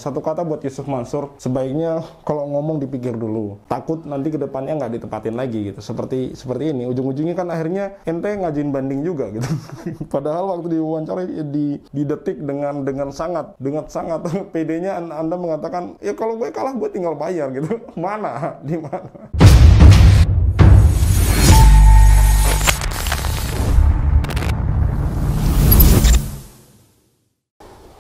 Satu kata buat Yusuf Mansur, sebaiknya kalau ngomong dipikir dulu. Takut nanti ke depannya nggak ditepatin lagi gitu. Seperti ini, ujung-ujungnya kan akhirnya ente ngajuin banding juga gitu. Padahal waktu diwawancara di Detik dengan sangat pedenya Anda mengatakan, ya kalau gue kalah gue tinggal bayar gitu. Mana? Di mana?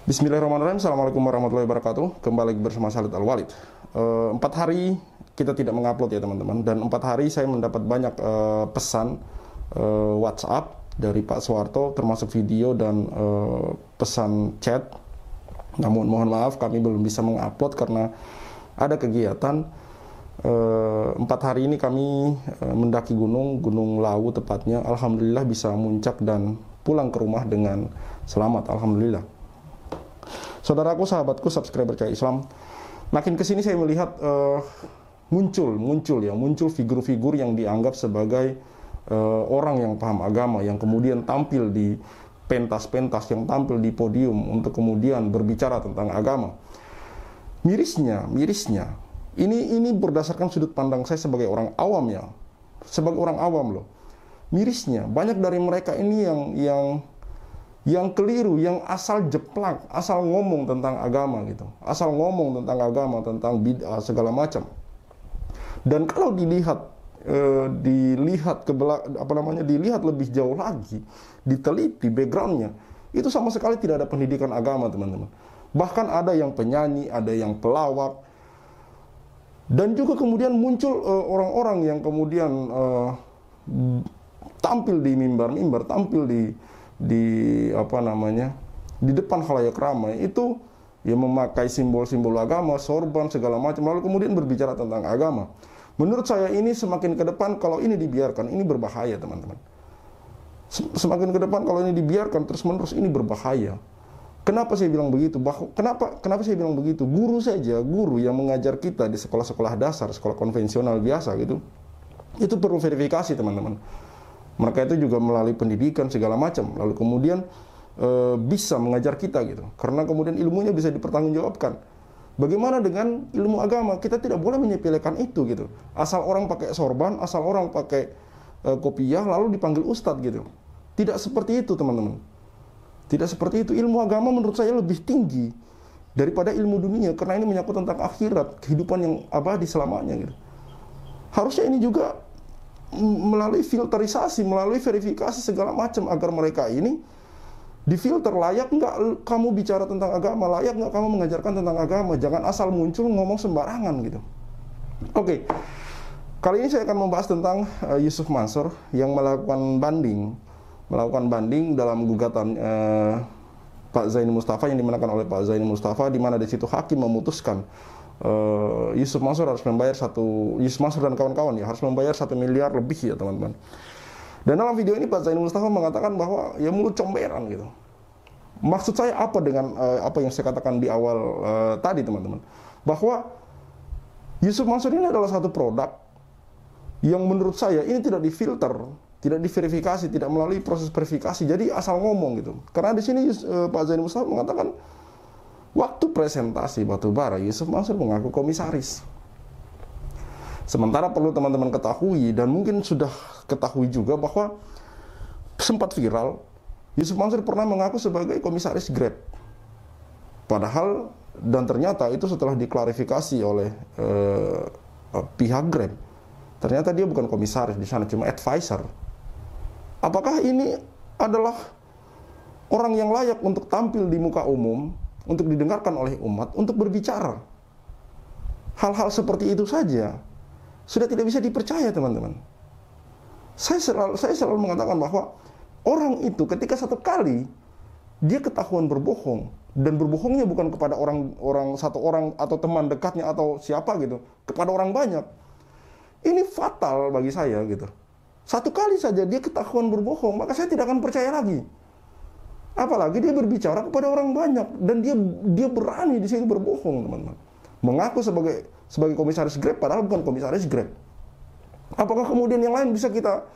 Bismillahirrahmanirrahim. Assalamualaikum warahmatullahi wabarakatuh. Kembali bersama Khalid Al-Walid. 4 hari kita tidak mengupload ya teman-teman. Dan 4 hari saya mendapat banyak pesan WhatsApp dari Pak Soeharto, termasuk video dan pesan chat. Namun mohon maaf kami belum bisa mengupload karena ada kegiatan. 4 hari ini kami mendaki Gunung Lawu tepatnya. Alhamdulillah bisa muncak dan pulang ke rumah dengan selamat. Alhamdulillah. Saudaraku, sahabatku, subscriber Cahaya Islam, makin kesini saya melihat muncul figur-figur yang dianggap sebagai orang yang paham agama, yang kemudian tampil di pentas-pentas, yang tampil di podium untuk kemudian berbicara tentang agama. Mirisnya, ini berdasarkan sudut pandang saya sebagai orang awam ya, sebagai orang awam loh. Mirisnya, banyak dari mereka ini yang keliru, yang asal jeplak, asal ngomong tentang agama gitu, asal ngomong tentang agama, tentang bid'ah segala macam. Dan kalau dilihat dilihat lebih jauh lagi, diteliti backgroundnya, itu sama sekali tidak ada pendidikan agama teman-teman. Bahkan ada yang penyanyi, ada yang pelawak, dan juga kemudian muncul orang-orang yang kemudian tampil di mimbar-mimbar, tampil di depan khalayak ramai itu ya memakai simbol-simbol agama, sorban segala macam, lalu kemudian berbicara tentang agama. Menurut saya ini semakin ke depan kalau ini dibiarkan, ini berbahaya teman-teman. Semakin ke depan kalau ini dibiarkan terus-menerus, ini berbahaya. Kenapa saya bilang begitu? Kenapa saya bilang begitu? Guru yang mengajar kita di sekolah-sekolah dasar, sekolah konvensional biasa gitu, itu perlu verifikasi teman-teman. Mereka itu juga melalui pendidikan segala macam, lalu kemudian bisa mengajar kita gitu, karena kemudian ilmunya bisa dipertanggungjawabkan. Bagaimana dengan ilmu agama? Kita tidak boleh menyepelekan itu gitu. Asal orang pakai sorban, asal orang pakai kopiah, lalu dipanggil ustadz gitu. Tidak seperti itu teman-teman. Tidak seperti itu. Ilmu agama menurut saya lebih tinggi daripada ilmu dunia, karena ini menyangkut tentang akhirat, kehidupan yang abadi selamanya gitu. Harusnya ini juga melalui filterisasi, melalui verifikasi segala macam, agar mereka ini difilter, layak nggak kamu bicara tentang agama, layak nggak kamu mengajarkan tentang agama, jangan asal muncul ngomong sembarangan gitu. Oke, kali ini saya akan membahas tentang Yusuf Mansur yang melakukan banding dalam gugatan Pak Zaini Mustafa yang dimenangkan oleh Pak Zaini Mustafa, di mana di situ hakim memutuskan Yusuf Mansur dan kawan-kawan ya harus membayar 1 miliar lebih ya teman-teman. Dan dalam video ini Pak Zaini Mustafa mengatakan bahwa ya mulut comberan gitu. Maksud saya apa dengan apa yang saya katakan di awal tadi teman-teman, bahwa Yusuf Mansur ini adalah satu produk yang menurut saya ini tidak difilter, tidak diverifikasi, tidak melalui proses verifikasi, jadi asal ngomong gitu. Karena di sini Pak Zaini Mustafa mengatakan waktu presentasi batubara, Yusuf Mansur mengaku komisaris. Sementara perlu teman-teman ketahui, dan mungkin sudah ketahui juga, bahwa sempat viral, Yusuf Mansur pernah mengaku sebagai komisaris Grab. Padahal, dan ternyata itu setelah diklarifikasi oleh pihak Grab. Ternyata dia bukan komisaris di sana, cuma advisor. Apakah ini adalah orang yang layak untuk tampil di muka umum, untuk didengarkan oleh umat, untuk berbicara? Hal-hal seperti itu saja sudah tidak bisa dipercaya teman-teman. Saya selalu mengatakan bahwa orang itu ketika satu kali dia ketahuan berbohong, dan berbohongnya bukan kepada satu orang atau teman dekatnya atau siapa gitu, kepada orang banyak, ini fatal bagi saya gitu. Satu kali saja dia ketahuan berbohong, maka saya tidak akan percaya lagi. Apalagi dia berbicara kepada orang banyak, dan dia berani di sini berbohong teman-teman, mengaku sebagai komisaris Grab padahal bukan komisaris Grab. Apakah kemudian yang lain bisa kita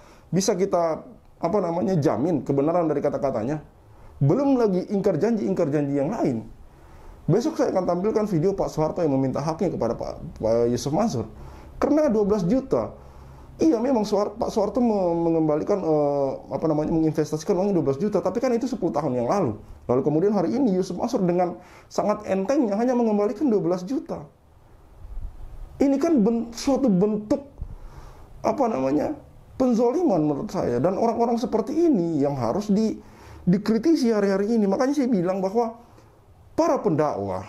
jamin kebenaran dari kata-katanya? Belum lagi ingkar janji yang lain. Besok saya akan tampilkan video Pak Soeharto yang meminta haknya kepada Pak Yusuf Mansur. Karena 12 juta. Iya, memang Pak Soeharto mengembalikan menginvestasikan uangnya 12 juta, tapi kan itu 10 tahun yang lalu. Lalu kemudian hari ini Yusuf Mansur dengan sangat entengnya hanya mengembalikan 12 juta. Ini kan suatu bentuk penzoliman menurut saya, dan orang-orang seperti ini yang harus dikritisi hari-hari ini. Makanya saya bilang bahwa para pendakwah,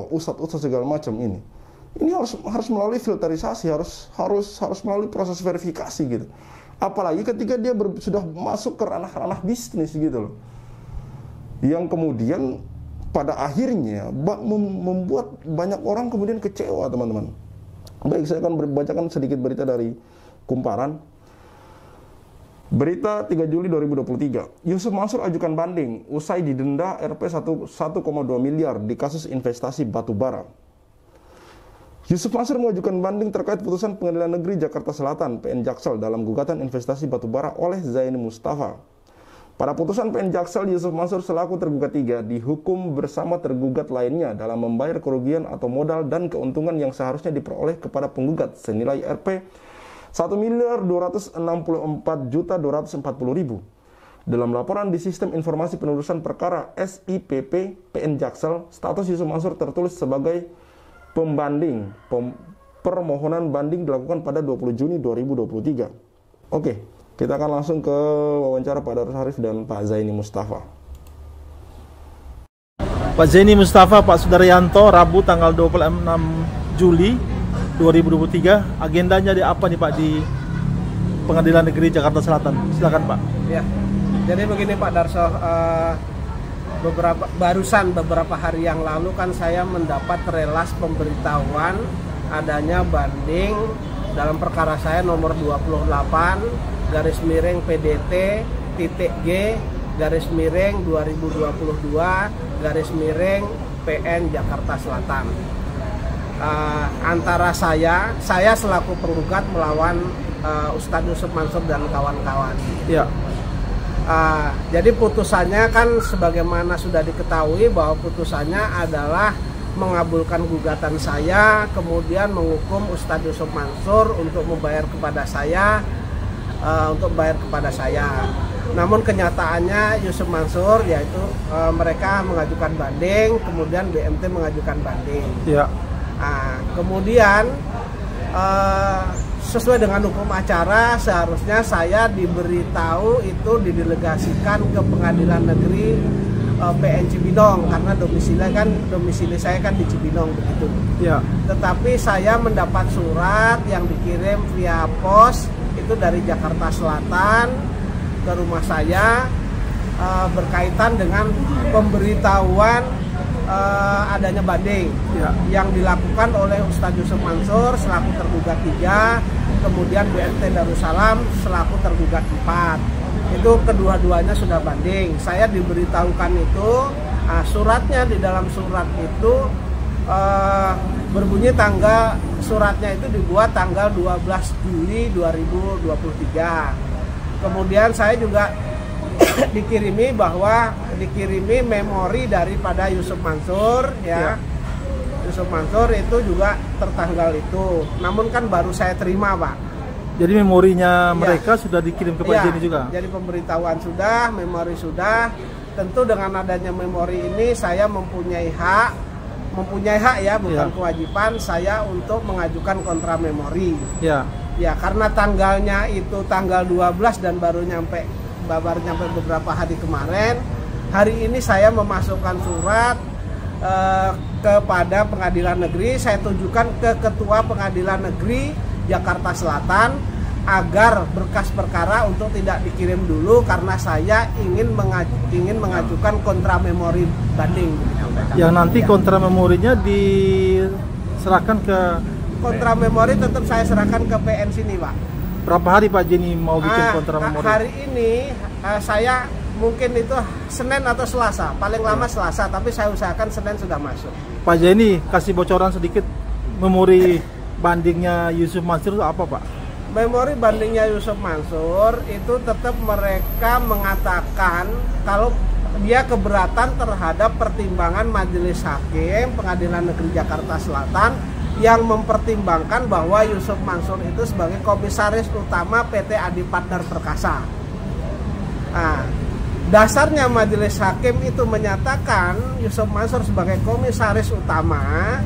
ustadz-ustadz segala macam ini harus melalui filterisasi, harus melalui proses verifikasi gitu. Apalagi ketika dia sudah masuk ke ranah-ranah bisnis gitu loh, yang kemudian pada akhirnya membuat banyak orang kemudian kecewa, teman-teman. Baik, saya akan bacakan sedikit berita dari Kumparan. Berita 3 Juli 2023, Yusuf Mansur ajukan banding usai didenda Rp 1,2 miliar di kasus investasi batubara. Yusuf Mansur mengajukan banding terkait putusan Pengadilan Negeri Jakarta Selatan (PN Jaksel) dalam gugatan investasi batubara oleh Zaini Mustafa. Pada putusan PN Jaksel, Yusuf Mansur selaku tergugat 3 dihukum bersama tergugat lainnya dalam membayar kerugian atau modal dan keuntungan yang seharusnya diperoleh kepada penggugat senilai Rp 1.264.240.000. Dalam laporan di Sistem Informasi Penelusuran Perkara SIPP PN Jaksel, status Yusuf Mansur tertulis sebagai pembanding. Permohonan banding dilakukan pada 20 Juni 2023. Oke, kita akan langsung ke wawancara Pak Darus Harif dan Pak Zaini Mustafa. Pak Zaini Mustafa, Pak Sudaryanto, Rabu tanggal 26 Juli 2023, agendanya di apa nih Pak di Pengadilan Negeri Jakarta Selatan? Silakan Pak. Ya, jadi begini Pak Darso, beberapa hari yang lalu kan saya mendapat relas pemberitahuan adanya banding dalam perkara saya nomor 28/PDT-G/2022/PN Jakarta Selatan. Antara saya selaku penggugat melawan Ustadz Yusuf Mansur dan kawan-kawan. Ya. Jadi putusannya kan sebagaimana sudah diketahui bahwa putusannya adalah mengabulkan gugatan saya, kemudian menghukum Ustadz Yusuf Mansur untuk membayar kepada saya, Namun kenyataannya Yusuf Mansur yaitu mereka mengajukan banding, kemudian BMT mengajukan banding. Ya. Kemudian sesuai dengan hukum acara seharusnya saya diberitahu itu didelegasikan ke Pengadilan Negeri PN Cibinong karena domisili saya kan di Cibinong begitu. Ya. Tetapi saya mendapat surat yang dikirim via pos itu dari Jakarta Selatan ke rumah saya berkaitan dengan pemberitahuan adanya banding yang dilakukan oleh Ustadz Yusuf Mansur selaku tergugat 3, kemudian BNT Darussalam selaku tergugat 4. Itu kedua-duanya sudah banding. Saya diberitahukan itu, suratnya di dalam surat itu berbunyi suratnya itu dibuat tanggal 12 Juli 2023. Kemudian saya juga dikirimi memori daripada Yusuf Mansur ya. Yusuf Mansur itu juga tertanggal itu. Namun kan baru saya terima, Pak. Jadi memorinya mereka sudah dikirim ke Pak Zaini juga. Jadi pemberitahuan sudah, memori sudah. Tentu dengan adanya memori ini saya mempunyai hak ya, bukan kewajiban saya untuk mengajukan kontra memori. Ya, karena tanggalnya itu tanggal 12 dan baru nyampe beberapa hari kemarin. Hari ini saya memasukkan surat kepada Pengadilan Negeri. Saya tunjukkan ke Ketua Pengadilan Negeri Jakarta Selatan agar berkas perkara untuk tidak dikirim dulu karena saya ingin mengajukan kontra memori banding. Yang nanti kontra memorinya diserahkan ke kontra memori tetap saya serahkan ke PN sini, Pak. Berapa hari Pak Zaini mau bikin kontra memori? Hari ini saya mungkin itu Senin atau Selasa, paling lama Selasa, tapi saya usahakan Senin sudah masuk. Pak Zaini, kasih bocoran sedikit memori bandingnya Yusuf Mansur itu apa, Pak? Memori bandingnya Yusuf Mansur itu tetap mereka mengatakan kalau dia keberatan terhadap pertimbangan Majelis Hakim Pengadilan Negeri Jakarta Selatan yang mempertimbangkan bahwa Yusuf Mansur itu sebagai komisaris utama PT Adi Partner Perkasa. Nah, dasarnya Majelis Hakim itu menyatakan Yusuf Mansur sebagai komisaris utama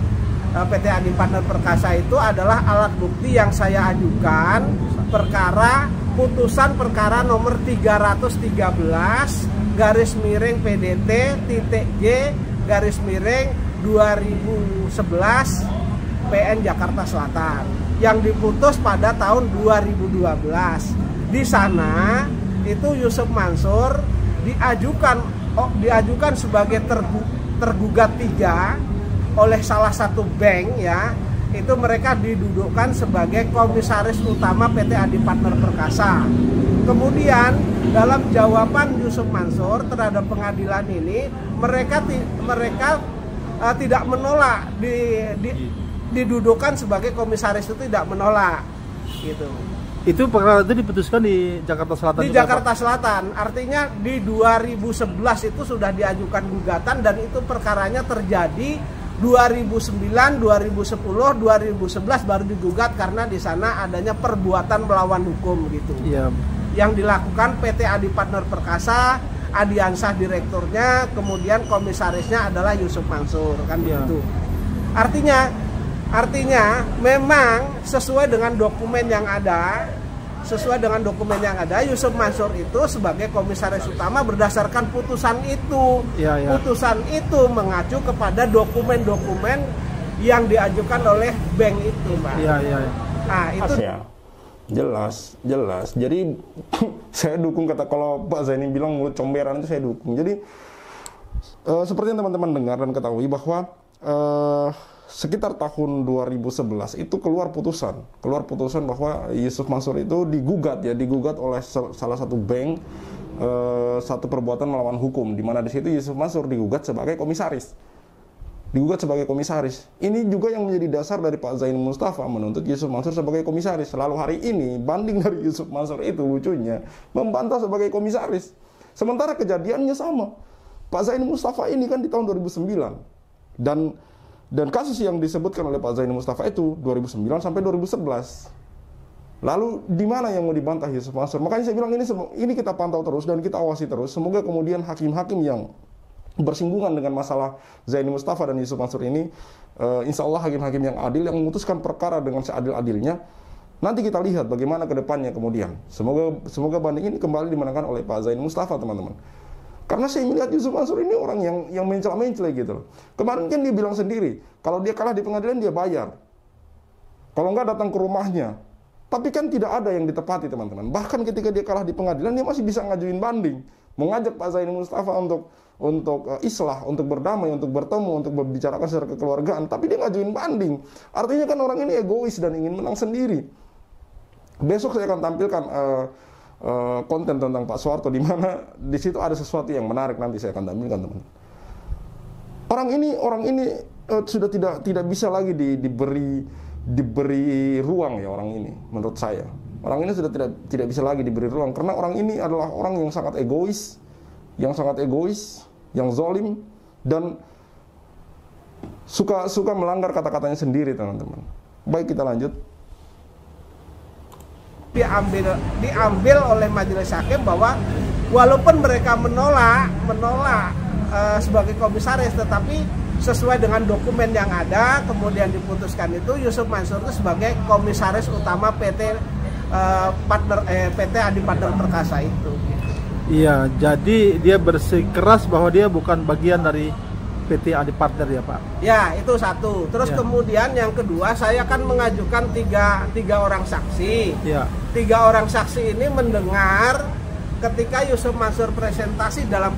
PT Adi Partner Perkasa itu adalah alat bukti yang saya ajukan perkara putusan perkara nomor 313 garis miring PDT titik G garis miring 2011 PN Jakarta Selatan yang diputus pada tahun 2012. Di sana itu Yusuf Mansur diajukan sebagai tergugat 3 oleh salah satu bank ya. Itu mereka didudukkan sebagai komisaris utama PT Adi Partner Perkasa. Kemudian dalam jawaban Yusuf Mansur terhadap pengadilan ini mereka tidak menolak didudukkan sebagai komisaris, itu tidak menolak gitu. Itu perkara itu diputuskan di Jakarta Selatan. Di Jakarta Selatan, artinya di 2011 itu sudah diajukan gugatan dan itu perkaranya terjadi 2009, 2010, 2011 baru digugat karena di sana adanya perbuatan melawan hukum gitu. Iya. Yang dilakukan PT Adi Partner Perkasa, Adiansah direkturnya, kemudian komisarisnya adalah Yusuf Mansur kan begitu. Artinya memang sesuai dengan dokumen yang ada, Yusuf Mansur itu sebagai komisaris utama berdasarkan putusan itu. Putusan itu mengacu kepada dokumen-dokumen yang diajukan oleh bank itu, Pak. Nah, itu jelas. Jadi saya dukung kalau Pak Zaini bilang mulut comberan itu saya dukung. Jadi seperti yang teman-teman dengar dan ketahui bahwa sekitar tahun 2011 itu keluar putusan bahwa Yusuf Mansur itu digugat oleh salah satu bank satu perbuatan melawan hukum, di mana di situ Yusuf Mansur digugat sebagai komisaris. Ini juga yang menjadi dasar dari Pak Zaini Mustafa menuntut Yusuf Mansur sebagai komisaris. Lalu hari ini banding dari Yusuf Mansur itu lucunya membantah sebagai komisaris. Sementara kejadiannya sama. Pak Zaini Mustafa ini kan di tahun 2009 dan kasus yang disebutkan oleh Pak Zaini Mustafa itu 2009 sampai 2011. Lalu di mana yang mau dibantah Yusuf Mansur? Makanya saya bilang ini kita pantau terus dan kita awasi terus. Semoga kemudian hakim-hakim yang bersinggungan dengan masalah Zaini Mustafa dan Yusuf Mansur ini, insya Allah hakim-hakim yang adil yang memutuskan perkara dengan seadil-adilnya. Nanti kita lihat bagaimana ke depannya kemudian. Semoga banding ini kembali dimenangkan oleh Pak Zaini Mustafa, teman-teman. Karena saya melihat Yusuf Mansur ini orang yang mencela-mencela gitu loh. Kemarin kan dia bilang sendiri, kalau dia kalah di pengadilan dia bayar. Kalau enggak datang ke rumahnya. Tapi kan tidak ada yang ditepati, teman-teman. Bahkan ketika dia kalah di pengadilan dia masih bisa ngajuin banding, mengajak Pak Zaini Mustafa untuk islah, untuk berdamai, untuk bertemu, untuk membicarakan secara kekeluargaan. Tapi dia ngajuin banding. Artinya kan orang ini egois dan ingin menang sendiri. Besok saya akan tampilkan konten tentang Pak Soeharto, di mana di situ ada sesuatu yang menarik, nanti saya akan tampilkan, teman-teman. Orang ini sudah tidak bisa lagi diberi ruang ya, orang ini menurut saya. Orang ini sudah tidak bisa lagi diberi ruang karena orang ini adalah orang yang sangat egois, yang zalim dan suka melanggar kata-katanya sendiri, teman-teman. Baik, kita lanjut. Diambil oleh majelis hakim bahwa walaupun mereka menolak sebagai komisaris, tetapi sesuai dengan dokumen yang ada kemudian diputuskan itu Yusuf Mansur itu sebagai komisaris utama PT Adi Partner Perkasa itu. Iya, jadi dia bersikeras bahwa dia bukan bagian dari PT Adi Partner ya, Pak. Ya, itu satu. Terus kemudian yang kedua, saya kan mengajukan tiga orang saksi. Ya. 3 orang saksi ini mendengar ketika Yusuf Mansur presentasi dalam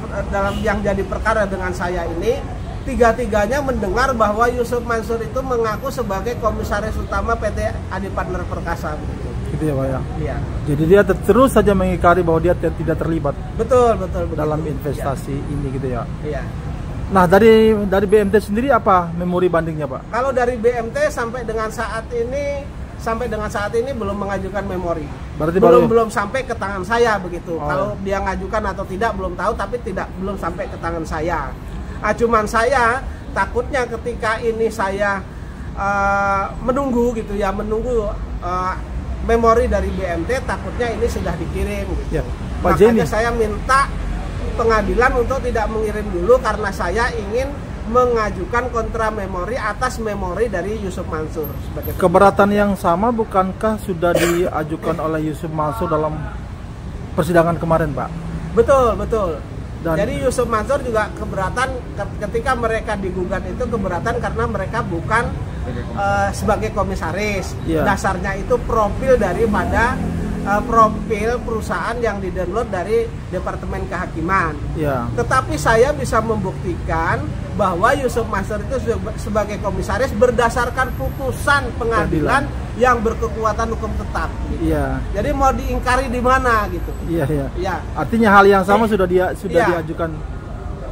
yang jadi perkara dengan saya ini, 3-tiganya mendengar bahwa Yusuf Mansur itu mengaku sebagai komisaris utama PT Adi Partner Perkasa begitu. Gitu ya, Pak ya. Iya. Jadi dia terus saja mengingkari bahwa dia tidak terlibat. Betul. Dalam investasi ini gitu ya. Iya. Nah, dari BMT sendiri apa memori bandingnya, Pak? Kalau dari BMT sampai dengan saat ini sampai dengan saat ini belum mengajukan memori. Berarti belum sampai ke tangan saya begitu. Kalau dia ngajukan atau tidak belum tahu, tapi belum sampai ke tangan saya. Cuman saya takutnya ketika ini saya menunggu gitu ya, menunggu memori dari BMT, takutnya ini sudah dikirim gitu. Ya, Pak Makanya Jenny, saya minta pengadilan untuk tidak mengirim dulu karena saya ingin mengajukan kontra memori atas memori dari Yusuf Mansur. keberatan yang sama bukankah sudah diajukan oleh Yusuf Mansur dalam persidangan kemarin, Pak? Betul, betul. Dan jadi Yusuf Mansur juga keberatan ketika mereka digugat itu, keberatan karena mereka bukan sebagai komisaris. Iya. Dasarnya itu profil daripada profil perusahaan yang di-download dari Departemen Kehakiman. ya, Tetapi saya bisa membuktikan bahwa Yusuf Mansur itu sebagai komisaris berdasarkan putusan pengadilan yang berkekuatan hukum tetap. Gitu. iya, Jadi mau diingkari di mana gitu? iya, iya. Ya. Artinya hal yang sama sudah Iya. diajukan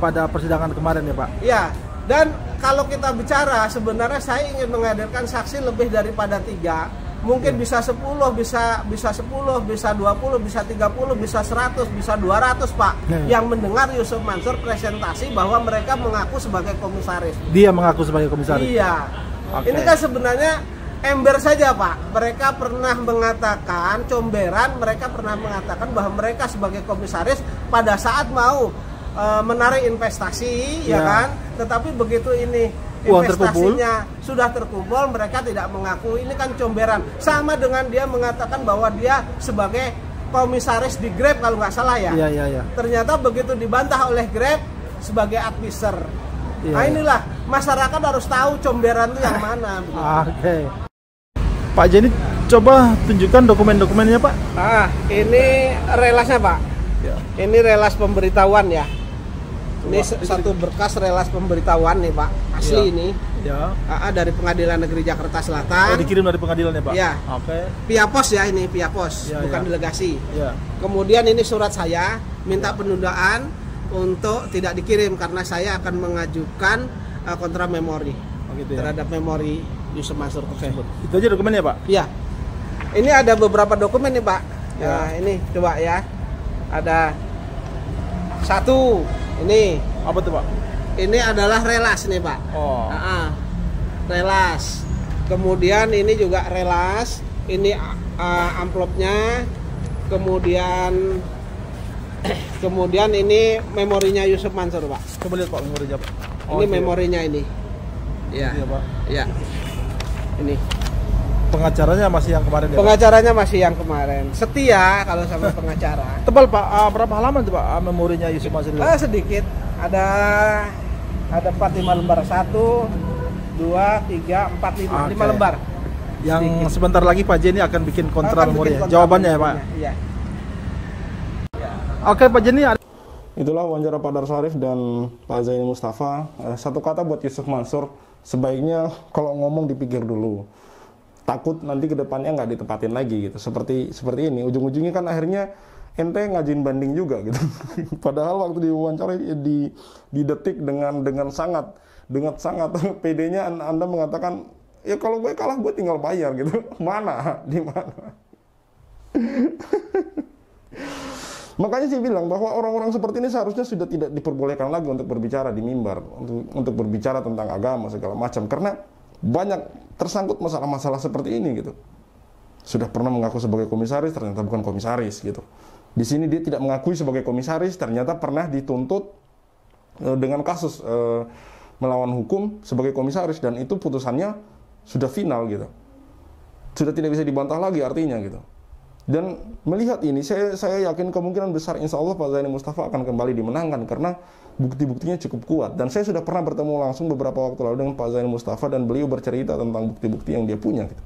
pada persidangan kemarin ya, Pak? Ya, dan kalau kita bicara sebenarnya saya ingin menghadirkan saksi lebih daripada 3. Mungkin bisa 10, bisa 10, bisa 20, bisa 30, bisa 100, bisa 200, Pak. Yang mendengar Yusuf Mansur presentasi bahwa mereka mengaku sebagai komisaris. Dia mengaku sebagai komisaris. Iya. Oke. Ini kan sebenarnya ember saja, Pak. Mereka pernah mengatakan comberan, mereka pernah mengatakan bahwa mereka sebagai komisaris pada saat mau menarik investasi, ya kan? Tetapi begitu ini investasinya sudah terkumpul, mereka tidak mengaku. Ini kan comberan. Sama dengan dia mengatakan bahwa dia sebagai komisaris di Grab kalau nggak salah ya. Iya, iya, iya. Ternyata begitu dibantah oleh Grab sebagai advisor. Iya, Nah iya. inilah masyarakat harus tahu comberan itu yang mana. Oke. Pak Jenny, coba tunjukkan dokumen-dokumennya, Pak. Ini relasnya, Pak. Ya. Ini relas pemberitahuan ya. Ini satu berkas relas pemberitahuan nih, Pak. Asli Ya. ini. Ya. Dari Pengadilan Negeri Jakarta Oh, Selatan. dikirim dari pengadilan ya, Pak? Iya. Oke. Via pos ya, ini via pos, Ya, bukan ya. delegasi. Ya. Kemudian ini surat saya minta penundaan untuk tidak dikirim karena saya akan mengajukan kontra memori Oh, gitu ya. terhadap memori Yusuf Mansur tersebut. Itu aja dokumennya, Pak? Ya, ini ada beberapa dokumen nih, Pak. Ya. Nah, ini coba ya. Ada satu, ini Apa tuh, Pak? ini adalah relas nih, Pak. Oh. Relas. Kemudian ini juga relas. Ini amplopnya. Kemudian ini memorinya Yusuf Mansur, Pak. Coba lihat, Pak, memorinya, Pak. Ini memorinya ini. Ya. Iya, Pak. Ya. Ini. Pengacaranya masih yang kemarin ya, Pak? Pengacaranya masih yang kemarin. Setia kalau sama pengacara. Tebal, Pak. Berapa halaman tuh, Pak, memorinya Yusuf Mansur? Sedikit. Ada 45 lembar. 1 2 3 4 5. 5 lembar. Yang Sedikit. sebentar lagi Pak Jenny akan bikin kontra Akan memori bikin ya? kontra Jawabannya ya, Pak? memorinya. Iya. Oke, Pak Jenny. Itulah wawancara Pak Dar Syarif dan Pak Zaini Mustafa. Satu kata buat Yusuf Mansur, sebaiknya kalau ngomong dipikir dulu. Takut nanti ke depannya nggak ditepatin lagi gitu. Seperti ini. Ujung-ujungnya kan akhirnya ente ngajuin banding juga gitu. Padahal waktu diwawancara di detik dengan sangat PD-nya Anda mengatakan, ya kalau gue kalah gue tinggal bayar gitu. Mana? Di mana? Makanya saya bilang bahwa orang-orang seperti ini seharusnya sudah tidak diperbolehkan lagi untuk berbicara di mimbar, untuk berbicara tentang agama segala macam, karena banyak tersangkut masalah-masalah seperti ini gitu. Sudah pernah mengaku sebagai komisaris, ternyata bukan komisaris gitu. Di sini dia tidak mengakui sebagai komisaris, ternyata pernah dituntut dengan kasus melawan hukum sebagai komisaris, dan itu putusannya sudah final gitu. Sudah tidak bisa dibantah lagi artinya gitu. Dan melihat ini, saya yakin kemungkinan besar insya Allah Pak Zaini Mustafa akan kembali dimenangkan karena bukti-buktinya cukup kuat. Dan saya sudah pernah bertemu langsung beberapa waktu lalu dengan Pak Zaini Mustafa dan beliau bercerita tentang bukti-bukti yang dia punya gitu.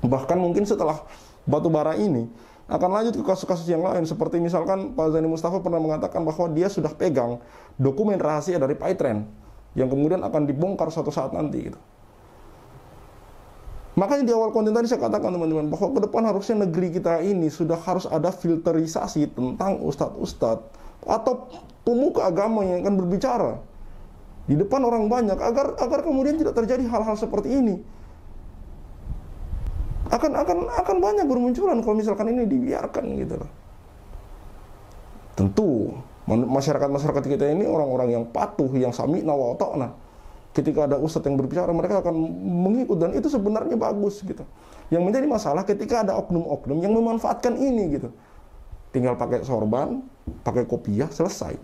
Bahkan mungkin setelah batubara ini akan lanjut ke kasus-kasus yang lain, seperti misalkan Pak Zaini Mustafa pernah mengatakan bahwa dia sudah pegang dokumen rahasia dari Paitren yang kemudian akan dibongkar suatu saat nanti gitu. Makanya di awal konten tadi saya katakan teman-teman bahwa ke depan harusnya negeri kita ini sudah harus ada filterisasi tentang ustadz-ustadz atau pemuka agama yang akan berbicara di depan orang banyak agar kemudian tidak terjadi hal-hal seperti ini. akan banyak bermunculan kalau misalkan ini dibiarkan gitu loh. Tentu masyarakat kita ini orang-orang yang patuh, yang sami'na wa ata'na. Ketika ada ustadz yang berbicara, mereka akan mengikut, dan itu sebenarnya bagus gitu. Yang menjadi masalah ketika ada oknum-oknum yang memanfaatkan ini gitu. Tinggal pakai sorban, pakai kopiah, selesai.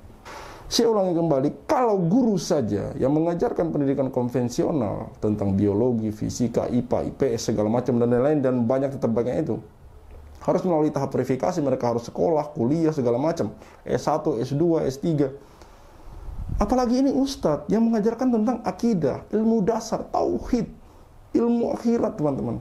Saya ulangi kembali, kalau guru saja yang mengajarkan pendidikan konvensional tentang biologi, fisika, IPA, IPS, segala macam dan lain-lain, dan banyak tetap banyak itu, harus melalui tahap verifikasi, mereka harus sekolah, kuliah, segala macam, S1, S2, S3. Apalagi ini ustadz yang mengajarkan tentang akidah, ilmu dasar, tauhid, ilmu akhirat, teman-teman.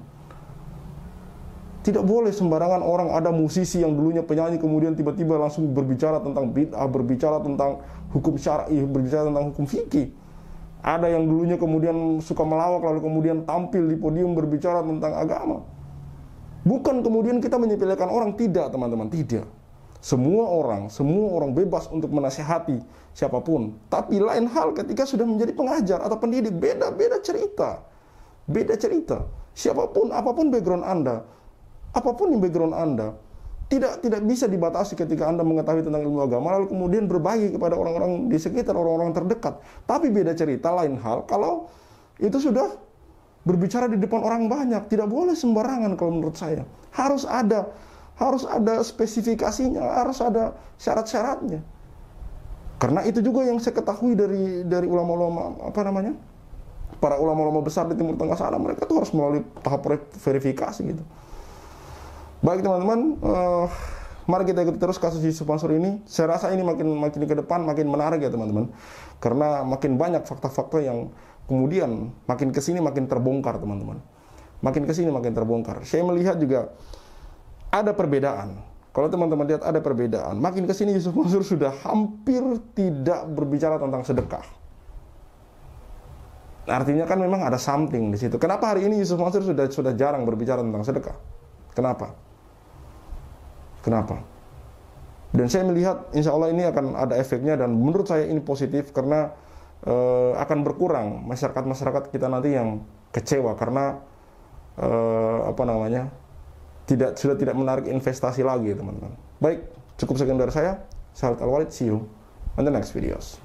Tidak boleh sembarangan orang, ada musisi yang dulunya penyanyi kemudian tiba-tiba langsung berbicara tentang bid'ah, berbicara tentang hukum syar'i, berbicara tentang hukum fikih. Ada yang dulunya kemudian suka melawak lalu kemudian tampil di podium berbicara tentang agama. Bukan kemudian kita menyepelekan orang, tidak teman-teman, tidak. Semua orang bebas untuk menasihati siapapun. Tapi lain hal ketika sudah menjadi pengajar atau pendidik, beda cerita. Beda cerita. Siapapun, apapun background Anda, apapun yang background Anda, tidak bisa dibatasi ketika Anda mengetahui tentang ilmu agama lalu kemudian berbagi kepada orang-orang di sekitar, orang-orang terdekat. Tapi beda cerita, lain hal kalau itu sudah berbicara di depan orang banyak. Tidak boleh sembarangan kalau menurut saya. Harus ada spesifikasinya, harus ada syarat-syaratnya. Karena itu juga yang saya ketahui dari ulama-ulama, para ulama-ulama besar di Timur Tengah sana, mereka tuh harus melalui tahap verifikasi gitu. Baik teman-teman, mari kita ikuti terus kasus Yusuf Mansur ini. Saya rasa ini makin ke depan makin menarik ya teman-teman, karena makin banyak fakta-fakta yang kemudian makin kesini makin terbongkar teman-teman. Makin kesini makin terbongkar. Saya melihat juga ada perbedaan. Kalau teman-teman lihat ada perbedaan, makin kesini Yusuf Mansur sudah hampir tidak berbicara tentang sedekah. Artinya kan memang ada something di situ. Kenapa hari ini Yusuf Mansur sudah jarang berbicara tentang sedekah? Kenapa? Dan saya melihat insya Allah ini akan ada efeknya, dan menurut saya ini positif karena akan berkurang masyarakat kita nanti yang kecewa karena sudah tidak menarik investasi lagi teman-teman. Baik, cukup sekian dari saya. Sahabat Al-Walid, see you on the next videos.